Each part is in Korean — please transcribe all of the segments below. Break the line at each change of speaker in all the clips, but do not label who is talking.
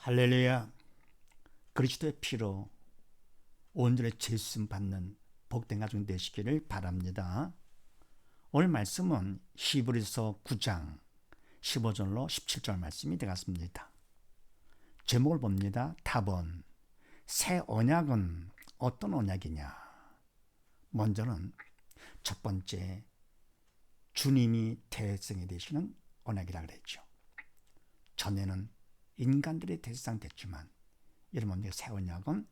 할렐루야. 그리스도의 피로 온전히 죄심 받는 복된 가정 되시기를 바랍니다. 오늘 말씀은 히브리서 9장 15절로 17절 말씀이 되겠습니다. 제목을 봅니다. 답은 새 언약은 어떤 언약이냐. 먼저는 첫 번째, 주님이 대성이 되시는 언약이라고 그랬죠. 전에는 인간들이 대상 됐지만 여러분, 새 언약은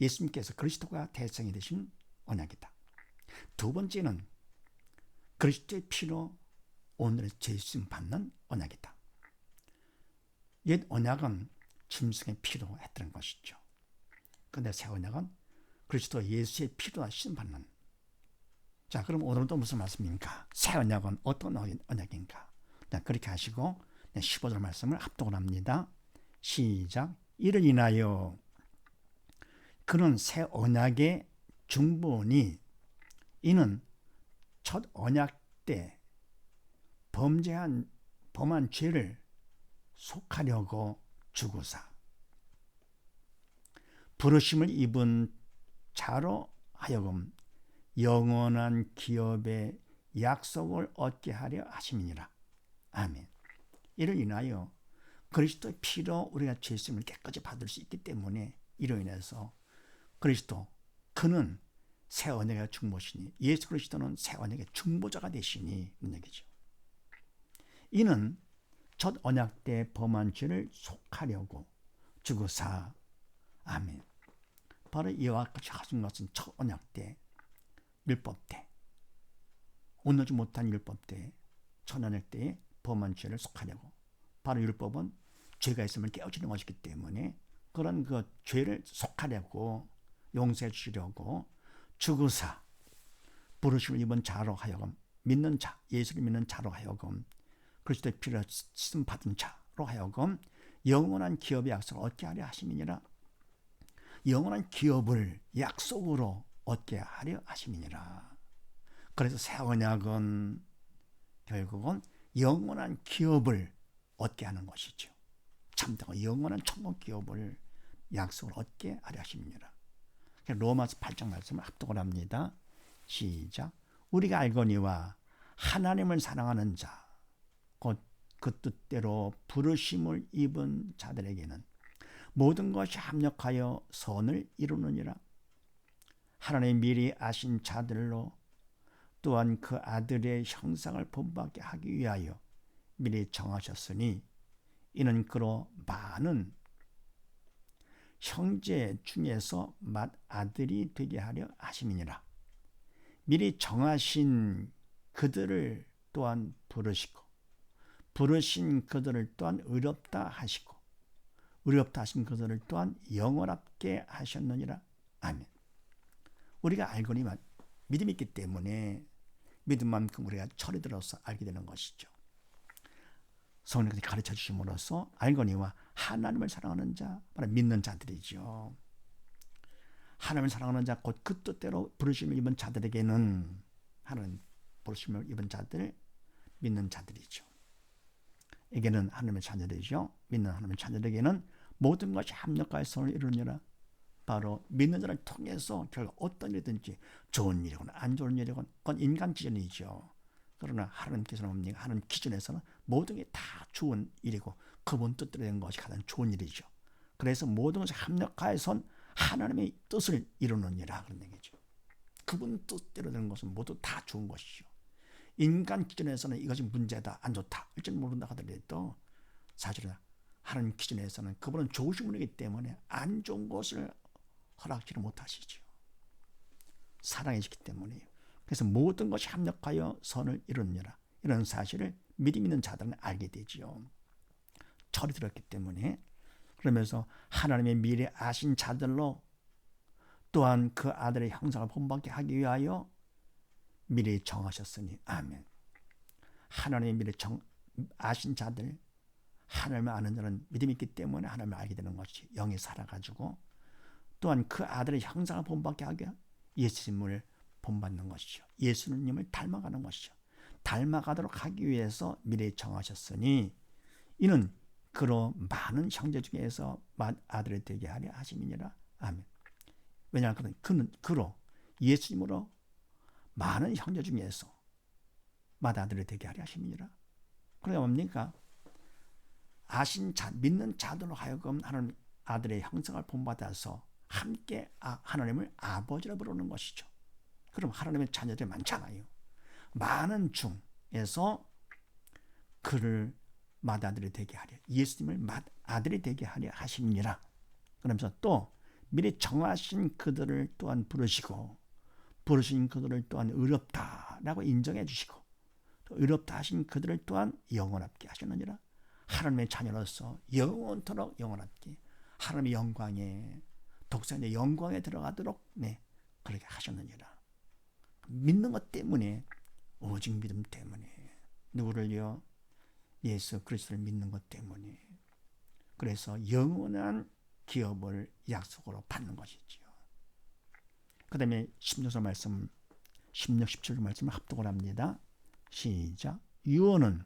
예수님께서 그리스도가 대성이 되신 언약이다. 두 번째는 그리스도의 피로 오늘의 죄심 받는 언약이다. 옛 언약은 짐승의 피로 했던 것이죠. 그런데 새 언약은 그리스도 예수의 피로 심 받는. 자, 그럼 오늘은 또 무슨 말씀입니까? 새 언약은 어떤 언약인가? 그렇게 하시고 15절 말씀을 합독을 합니다. 시작. 이를 인하여 그는 새 언약의 중보니 이는 첫 언약 때 범한 죄를 속하려고 죽으사 부르심을 입은 자로 하여금 영원한 기업의 약속을 얻게 하려 하심이니라. 아멘. 이를 인하여 그리스도의 피로 우리가 죄심을 깨끗이 받을 수 있기 때문에 이로 인해서 그리스도, 그는 새 언약의 중보시니, 예수 그리스도는 새 언약의 중보자가 되시니 이런 얘기죠. 이는 첫 언약 때 범한 죄를 속하려고 죽으사. 아멘. 바로 이와 같이 하신 것은 첫 언약 때, 율법 때, 온전하지 못한 율법 때, 첫 언약 때에 범한 죄를 속하려고. 바로 율법은 죄가 있으면 깨어지는 것이기 때문에 그런 그 죄를 속하려고, 용서해 주시려고 죽으사 부르심을 입은 자로 하여금, 믿는 자, 예수를 믿는 자로 하여금, 그리스도의 피로 씻음 받은 자로 하여금 영원한 기업의 약속을 얻게 하려 하심이니라. 영원한 기업을 약속으로 얻게 하려 하심이니라. 그래서 새 언약은 결국은 영원한 기업을 얻게 하는 것이죠. 참되고 영원한 천국 기업을 약속을 얻게 하려 하심이니라. 로마서 8장 말씀을 합독을 합니다. 시작. 우리가 알거니와 하나님을 사랑하는 자, 곧 그 뜻대로 부르심을 입은 자들에게는 모든 것이 합력하여 선을 이루느니라. 하나님 미리 아신 자들로 또한 그 아들의 형상을 본받게 하기 위하여 미리 정하셨으니 이는 그로 많은 형제 중에서 맏아들이 되게 하려 하심이니라. 미리 정하신 그들을 또한 부르시고 부르신 그들을 또한 의롭다 하시고 의롭다 하신 그들을 또한 영원하게 하셨느니라. 아멘. 우리가 알거니와 믿음이 있기 때문에 믿음만큼 우리가 철이 들어서 알게 되는 것이죠. 성령께서 가르쳐 주심으로써 알거니와 하나님을 사랑하는 자, 바로 믿는 자들이죠. 하나님을 사랑하는 자, 곧 그 뜻대로 부르심을 입은 자들에게는, 하나님 부르심을 입은 자들, 믿는 자들이죠. 에게는 하나님의 자녀들이죠. 믿는 하나님의 자녀들에게는 모든 것이 합력하여 선을 이루느니라. 바로 믿는 자를 통해서 결국 어떤 일이든지 좋은 일이거나 안 좋은 일이거나 그건 인간 기준이죠. 그러나 하나님께서는 뭡니까? 하나님 기준에서는 모든 게 다 좋은 일이고 그분 뜻대로 된 것이 가장 좋은 일이죠. 그래서 모든 것이 합력하여서 하나님의 뜻을 이루느니라 그런 얘기죠. 그분 뜻대로 된 것은 모두 다 좋은 것이죠. 인간 기준에서는 이것이 문제다, 안 좋다, 일찍 모른다 하더라도 사실은 하나님 기준에서는 그분은 좋으신 분이기 때문에 안 좋은 것을 허락지를 못하시죠. 사랑이시기 때문이에요. 그래서 모든 것이 합력하여 선을 이루느니라. 이런 사실을 믿음 있는 자들은 알게 되지요. 철이 들었기 때문에. 그러면서 하나님의 미리 아신 자들로 또한 그 아들의 형상을 본받게 하기 위하여 미리 정하셨으니. 아멘. 하나님의 미리 아신 자들, 하나님을 아는 자는 믿음이 있기 때문에 하나님을 알게 되는 것이 영이 살아가지고 또한 그 아들의 형상을 본받게 하게 예수님을 본받는 것이죠. 예수님을 닮아가는 것이죠. 닮아가도록 하기 위해서 미리 정하셨으니 이는 그로 많은 형제 중에서 맏아들이 되게 하려 하심이니라. 아멘. 왜냐하면 그는 그로 예수님으로 많은 형제 중에서 맏아들이 되게 하려 하심이니라. 그러니까 뭡니까? 믿는 자들로 하여금 하나님 아들의 형상을 본받아서 함께 하나님을 아버지로 부르는 것이죠. 그럼 하나님의 자녀들이 많잖아요. 많은 중에서 그를 맏아들이 되게 하려, 예수님을 맏아들이 되게 하려 하심이니라. 그러면서 또 미리 정하신 그들을 또한 부르시고, 부르신 그들을 또한 의롭다라고 인정해 주시고, 또 의롭다 하신 그들을 또한 영원하게 하셨느니라. 하나님의 자녀로서 영원토록 영원하게 하나님의 영광에, 독생자의 영광에 들어가도록 그렇게 하셨느니라. 믿는 것 때문에, 오직 믿음 때문에, 누구를요? 예수 그리스도를 믿는 것 때문에. 그래서 영원한 기업을 약속으로 받는 것이지요. 그 다음에 16절 말씀, 16, 17절 말씀을 합독을 합니다. 시작. 유언은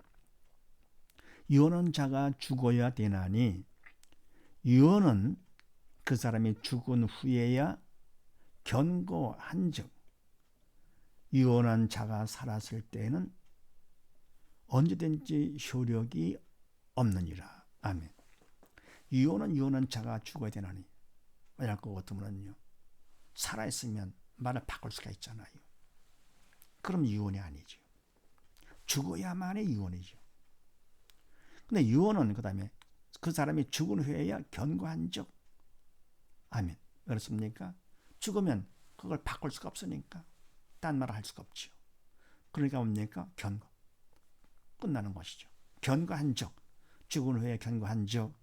자가 죽어야 되나니, 유언은 그 사람이 죽은 후에야 견고한즉, 유언한 자가 살았을 때는 언제든지 효력이 없느니라. 아멘. 유언한 자가 죽어야 되나니, 만약 그거 같으면요, 살아있으면 말을 바꿀 수가 있잖아요. 그럼 유언이 아니죠. 죽어야만의 유언이죠. 근데 유언은 그 다음에 그 사람이 죽은 후에야 견고한즉, 아멘. 그렇습니까? 죽으면 그걸 바꿀 수가 없으니까 딴 말을 할 수가 없죠. 그러니까 뭡니까? 견고. 끝나는 것이죠. 견고한즉, 죽은 후에 견고한즉,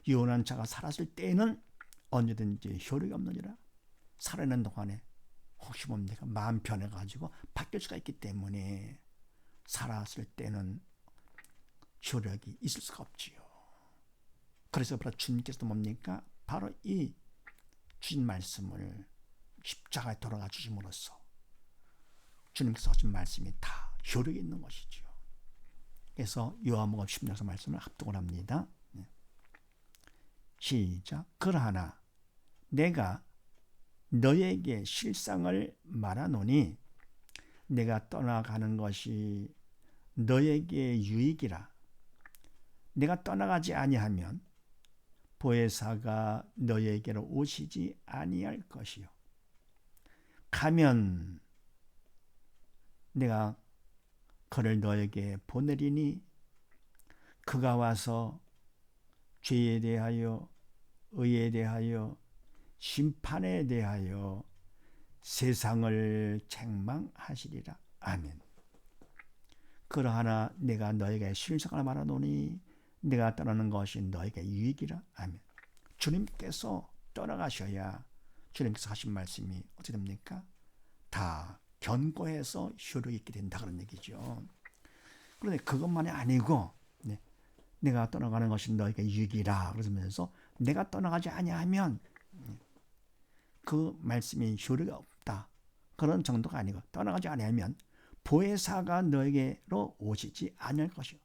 유언한 자가 살았을 때는 언제든지 효력이 없느니라. 살아있는 동안에 혹시 뭡니까? 마음 변해가지고 바뀔 수가 있기 때문에 살았을 때는 효력이 있을 수가 없지요. 그래서 바로 주님께서도 뭡니까? 바로 이 주신 말씀을 십자가에 돌아가 주심으로써 주님께서 하신 말씀이 다 효력이 있는 것이지요. 그래서 요한복음 16장 말씀을 합독을 합니다. 시작. 그러하나 내가 너에게 실상을 말하노니 내가 떠나가는 것이 너에게 유익이라. 내가 떠나가지 아니하면 보혜사가 너에게로 오시지 아니할 것이요. 가면 내가 그를 너에게 보내리니 그가 와서 죄에 대하여, 의에 대하여, 심판에 대하여 세상을 책망하시리라. 아멘. 그러하나 내가 너에게 실상을 말하노니 내가 떠나는 것이 너에게 유익이라. 아멘. 주님께서 떠나가셔야 주님께서 하신 말씀이 어떻게 됩니까? 다 견고해서 효력이 있게 된다, 그런 얘기죠. 그런데 그것만이 아니고 내가 떠나가는 것이 너에게 유익이라 그러면서 내가 떠나가지 아니하면 그 말씀이 효력이 없다, 그런 정도가 아니고 떠나가지 아니하면 보혜사가 너에게로 오시지 아니할 것이요.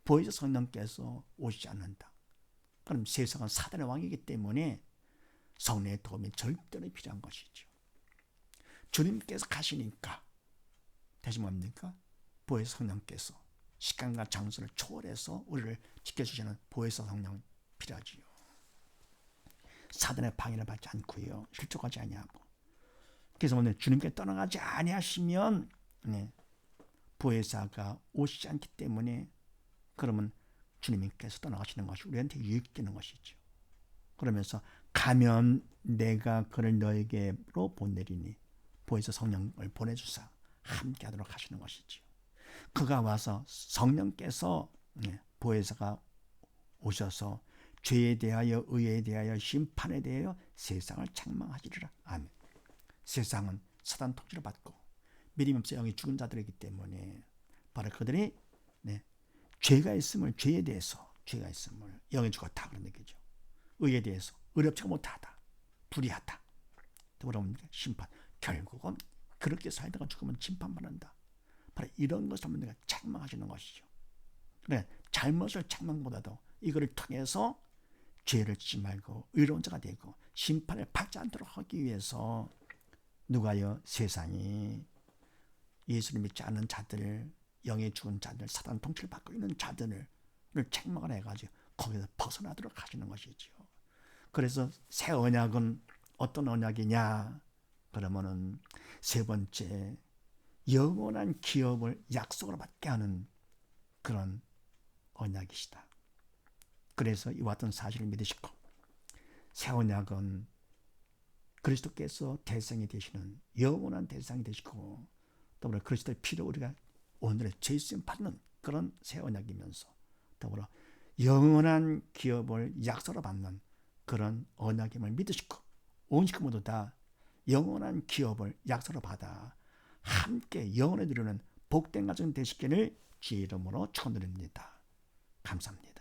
보혜사 성령께서 오시지 않는다. 그럼 세상은 사단의 왕이기 때문에 성령의 도움이 절대로 필요한 것이죠. 주님께서 가시니까 다시 뭡니까? 보혜사 성령께서 시간과 장소를 초월해서 우리를 지켜주시는 보혜사 성령 필요하지요. 사단의 방해를 받지 않고요, 실족하지 아니하고. 그래서 오늘 주님께 떠나가지 아니하시면 보혜사가 오시지 않기 때문에, 그러면 주님께서 떠나가시는 것이 우리한테 유익되는 것이죠. 그러면서 가면 내가 그를 너에게로 보내리니 보혜사 성령을 보내주사 함께하도록 하시는 것이죠. 그가 와서 성령께서 보혜사가 오셔서 죄에 대하여, 의에 대하여, 심판에 대하여 세상을 책망하시리라. 아멘. 세상은 사단 통치를 받고 믿음이 없어 영이 죽은 자들이기 때문에 바로 그들이 죄가 있음을, 죄에 대해서 죄가 있음을, 영이 죽었다, 그런 얘기죠. 의에 대해서 의롭지 못하다, 불의하다, 또 뭐랍니까? 심판. 결국은 그렇게 살다가 죽으면 심판받는다. 바로 이런 것을 하면 내가 책망하시는 것이죠. 그래, 잘못을 책망보다도 이거를 통해서 죄를 짓지 말고 의로운 자가 되고 심판을 받지 않도록 하기 위해서 누가요? 세상이 예수를 믿지 않는 자들, 영에 죽은 자들, 사단 통치를 받고 있는 자들을 책망을 해가지고 거기서 벗어나도록 하시는 것이지요. 그래서 새 언약은 어떤 언약이냐? 그러면은 세 번째, 영원한 기업을 약속으로 받게 하는 그런 언약이시다. 그래서 이와 같은 사실을 믿으시고 새 언약은 그리스도께서 대상이 되시는 영원한 대상이 되시고 더불어 그리스도의 피로 우리가 오늘의 죄 쓰임 받는 그런 새 언약이면서 더불어 영원한 기업을 약속으로 받는 그런 언약임을 믿으시고 온 식구 모두 다 영원한 기업을 약속으로 받아 함께 영원에 이르는 복된 가정 되시기를 주의 이름으로 축원드립니다. 감사합니다.